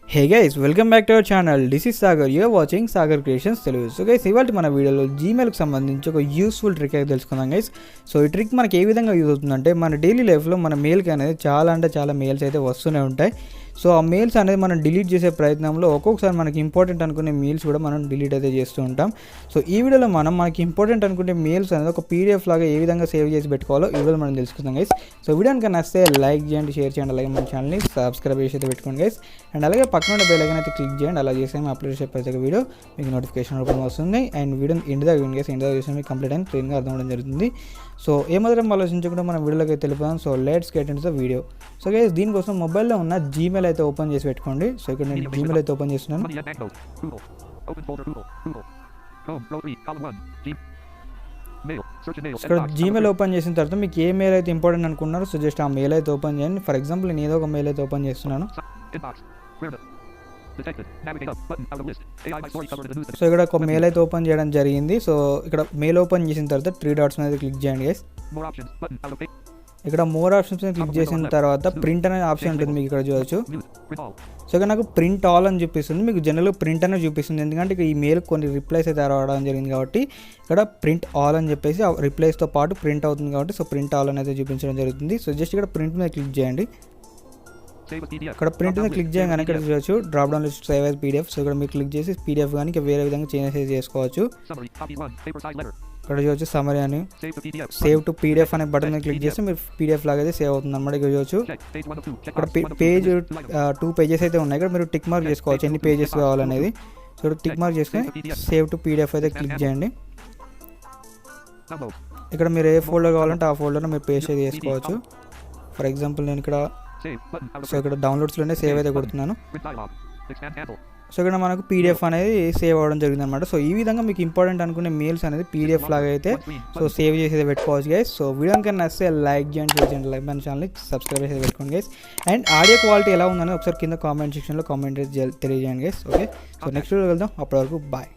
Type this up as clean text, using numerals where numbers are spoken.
Hey guys, welcome back to our channel. This is Sagar. You are watching Sagar Creations Telugu. So guys, ఇవాల్టి మన వీడియోలో Gmail కి సంబంధించి ఒక useful trick అయితే తెలుసుకుందాం గైస్. సో ఈ ట్రిక్ మనకి ఏ విధంగా యూజ్ అవుతుందంటే మన డైలీ లైఫ్లో మన మెయిల్కి అనేది చాలా మెయిల్స్ అయితే వస్తూనే ఉంటాయి. సో ఆ మెయిల్స్ అనేది మనం డిలీట్ చేసే ప్రయత్నంలో ఒక్కొక్కసారి మనకి ఇంపార్టెంట్ అనుకునే మెయిల్స్ కూడా మనం డిలీట్ అయితే చేస్తూ ఉంటాం. సో ఈ వీడియోలో మనకి ఇంపార్టెంట్ అనుకునే మెయిల్స్ అనేది ఒక పీడిఎఫ్ లాగా ఏ విధంగా సేవ్ చేసి పెట్టుకోవాలో ఈ వీడియోలో మనం తెలుసుకుందాం గైస్. సో వీడియోని కన్నా నచ్చితే లైక్ చేయండి, షేర్ చేయండి, అలాగే మన ఛానల్ని సబ్స్క్రైబ్ చేసి అయితే పెట్టుకోండి గైస్. అండ్ అలాగే పక్కన ఉన్న బెల్ ఐకాన్ అయితే క్లిక్ చేయండి. అలా చేస్తే మేము అప్లోడ్ చేసే ప్రతి ఒక్క వీడియో మీకు నోటిఫికేషన్ రూపంలో వస్తుంది. అండ్ వీడియోని ఇండియా గైస్ ఇండియా చేసి మీకు కంప్లీట్ అయిన క్లీన్గా అర్థం అవడం జరుగుతుంది. సో ఏమాత్రం ఆలోచించకుండా మనం వీడియోలోకి అయితే వెళ్ళిపోదాం. So let's get into the video. So guys దీనికోసం మొబైల్లో ఉన్న Gmail అయితే ఓపెన్ చేసి పెట్టుకోండి. సో ఇక్కడ నేను Gmail అయితే ఓపెన్ చేస్తున్నాను. ఇక్కడ Gmail ఓపెన్ చేసిన తర్వాత మీకు ఏ మెయిల్ అయితే ఇంపార్టెంట్ అనుకున్నారో సో జస్ట్ ఆ మెయిల్ అయితే ఓపెన్ చేయండి. ఫర్ ఎగ్జాంపుల్ నేను ఏదో ఒక మెయిల్ అయితే ఓపెన్ చేస్తున్నాను. సో ఇక్కడ ఒక మెయిల్ అయితే ఓపెన్ చేయడం జరిగింది. సో ఇక్కడ మెయిల్ ఓపెన్ చేసిన తర్వాత 3 డాట్స్ మీద క్లిక్ చేయండి గైస్. ఇక్కడ మోర్ ఆప్షన్స్ మీద క్లిక్ చేసిన తర్వాత ప్రింట్ అనే ఆప్షన్ ఉంటుంది, మీకు ఇక్కడ చూడవచ్చు. సో ఇక్కడ నాకు ప్రింట్ ఆల్ అని చూపిస్తుంది. మీకు జనరల్గా ప్రింట్ అనేది చూపిస్తుంది, ఎందుకంటే ఇక్కడ ఈ మెయిల్ కొన్ని రిప్లైస్ అయితే రావడం జరిగింది కాబట్టి ఇక్కడ ప్రింట్ ఆల్ అని చెప్పేసి రిప్లైస్తో పాటు ప్రింట్ అవుతుంది కాబట్టి సో ప్రింట్ ఆల్ అనేది చూపించడం జరుగుతుంది. సో జస్ట్ ఇక్కడ ప్రింట్ మీద క్లిక్ చేయండి. ఇక్కడ ప్రింట్ మీద క్లిక్ చేయగానే ఇక్కడ చూడవచ్చు drop down list save as PDF. So ఇక్కడ మీరు క్లిక్ చేసి పీడిఎఫ్ కానీ వేరే విధంగా చేంజెస్ చేసుకోవచ్చు. ఇక్కడ చూడవచ్చు సమరీ అని సేవ్ టు పీడిఎఫ్ అనే బటన్ మీద క్లిక్ చేస్తే మీరు పీడిఎఫ్ లాగా అయితే సేవ్ అవుతుంది అనమాట. ఇక్కడ చూడవచ్చు ఇక్కడ పేజ్ 2 పేజెస్ అయితే ఉన్నాయి. ఇక్కడ మీరు టిక్ మార్క్ చేసుకోవచ్చు ఎన్ని పేజెస్ కావాలనేది. సో టిక్ మార్క్ చేసుకొని సేవ్ టు పీడిఎఫ్ అయితే క్లిక్ చేయండి. ఇక్కడ మీరు ఏ ఫోల్డర్ కావాలంటే ఆ ఫోల్డర్లో మీరు పేస్ట్ అయితే చేసుకోవచ్చు. ఫర్ ఎగ్జాంపుల్ నేను ఇక్కడ సో ఇక్కడ డౌన్లోడ్స్లోనే సేవ్ అయితే కొడుతున్నాను. సో ఇక్కడ మనకు పీడిఎఫ్ అనేది సేవ్ అవ్వడం జరిగింది అనమాట. సో ఈ విధంగా మీకు ఇంపార్టెంట్ అనుకునే మెయిల్స్ అనేది పీడిఎఫ్ లాగా అయితే సో సేవ్ చేసి పెట్టుకోవచ్చు గైస్. సో వీడియో కన్నా నచ్చితే లైక్ చేయండి, షేర్ చేయండి, లైక్ మన ఛానల్ని సబ్స్క్రైబ్ చేసి పెట్టుకోండి గైస్. అండ్ ఆడియో క్వాలిటీ ఎలా ఉందని ఒకసారి కింద కామెంట్ సెక్షన్లో కామెంట్ తెలియజేయండి guys. Okay, so next video వెళ్దాం. అప్పటి వరకు బాయ్.